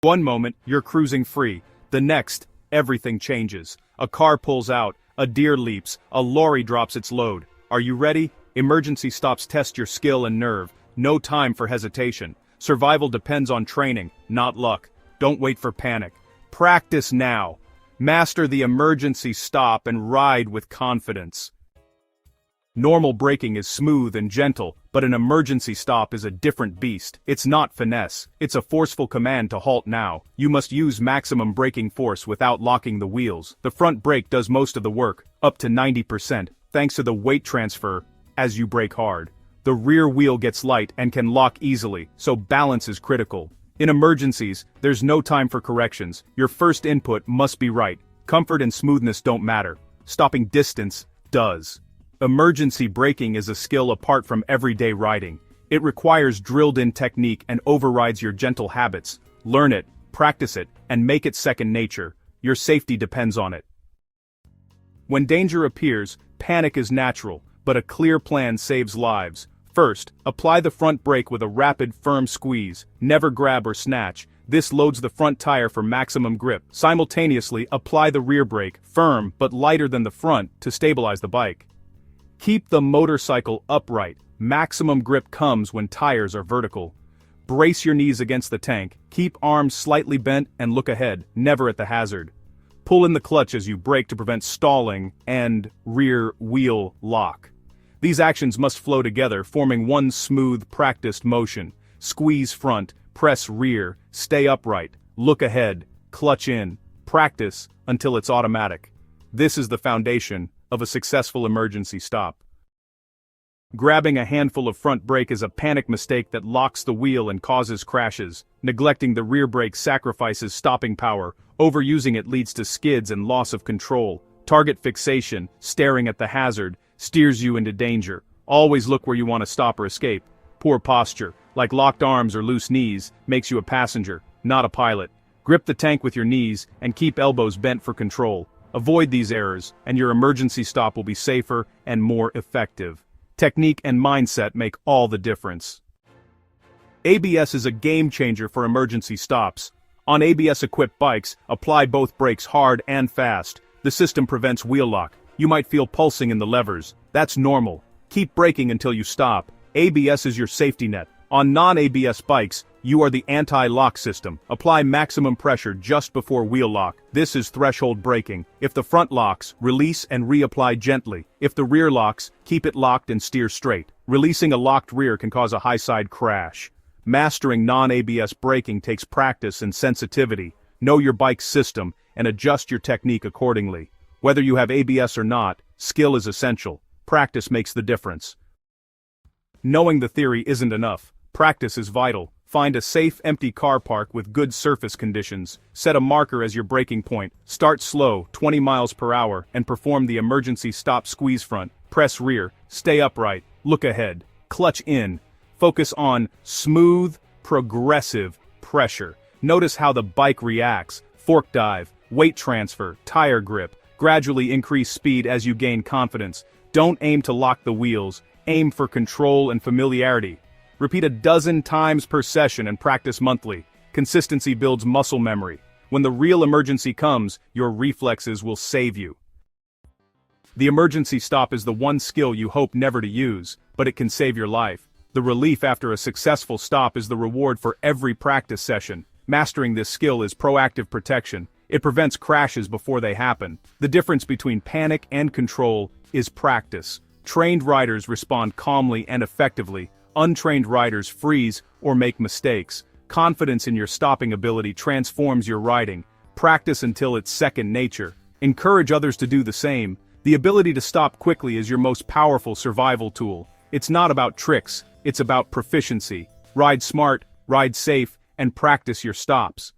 One moment, you're cruising free. The next, everything changes. A car pulls out, a deer leaps, a lorry drops its load. Are you ready? Emergency stops test your skill and nerve. No time for hesitation. Survival depends on training, not luck. Don't wait for panic. Practice now. Master the emergency stop and ride with confidence. Normal braking is smooth and gentle, but an emergency stop is a different beast. It's not finesse. It's a forceful command to halt now. You must use maximum braking force without locking the wheels. The front brake does most of the work, up to 90%, thanks to the weight transfer as you brake hard. The rear wheel gets light and can lock easily, so balance is critical. In emergencies, there's no time for corrections. Your first input must be right. Comfort and smoothness don't matter. Stopping distance does. Emergency braking is a skill apart from everyday riding. It requires drilled-in technique and overrides your gentle habits. Learn it, practice it, and make it second nature. Your safety depends on it. When danger appears, panic is natural, but a clear plan saves lives. First, apply the front brake with a rapid, firm squeeze. Never grab or snatch. This loads the front tire for maximum grip. Simultaneously, apply the rear brake, firm but lighter than the front, to stabilize the bike. Keep the motorcycle upright. Maximum grip comes when tires are vertical. Brace your knees against the tank, keep arms slightly bent and look ahead, never at the hazard. Pull in the clutch as you brake to prevent stalling and rear wheel lock. These actions must flow together, forming one smooth, practiced motion. Squeeze front, press rear, stay upright, look ahead, clutch in. Practice until it's automatic. This is the foundation of a successful emergency stop. Grabbing a handful of front brake is a panic mistake that locks the wheel and causes crashes. Neglecting the rear brake sacrifices stopping power. Overusing it leads to skids and loss of control. Target fixation, staring at the hazard, steers you into danger. Always look where you want to stop or escape. Poor posture, like locked arms or loose knees, makes you a passenger, not a pilot. Grip the tank with your knees and keep elbows bent for control. Avoid these errors, and your emergency stop will be safer and more effective. Technique and mindset make all the difference. ABS is a game changer for emergency stops. On ABS-equipped bikes, apply both brakes hard and fast. The system prevents wheel lock. You might feel pulsing in the levers. That's normal. Keep braking until you stop. ABS is your safety net. On non-ABS bikes, you are the anti-lock system. Apply maximum pressure just before wheel lock. This is threshold braking. If the front locks, release and reapply gently. If the rear locks, keep it locked and steer straight. Releasing a locked rear can cause a high-side crash. Mastering non-ABS braking takes practice and sensitivity. Know your bike's system and adjust your technique accordingly. Whether you have ABS or not, skill is essential. Practice makes the difference. Knowing the theory isn't enough. Practice is vital. Find a safe, empty car park with good surface conditions. Set a marker as your braking point. Start slow, 20 miles per hour, and perform the emergency stop squeeze front. Press rear, stay upright, look ahead, clutch in. Focus on smooth, progressive pressure. Notice how the bike reacts. Fork dive, weight transfer, tire grip. Gradually increase speed as you gain confidence. Don't aim to lock the wheels. Aim for control and familiarity. Repeat a dozen times per session and practice monthly. Consistency builds muscle memory. When the real emergency comes, your reflexes will save you. The emergency stop is the one skill you hope never to use, but it can save your life. The relief after a successful stop is the reward for every practice session. Mastering this skill is proactive protection. It prevents crashes before they happen. The difference between panic and control is practice. Trained riders respond calmly and effectively. Untrained riders freeze or make mistakes. Confidence in your stopping ability transforms your riding. Practice until it's second nature. Encourage others to do the same. The ability to stop quickly is your most powerful survival tool. It's not about tricks, it's about proficiency. Ride smart, ride safe, and practice your stops.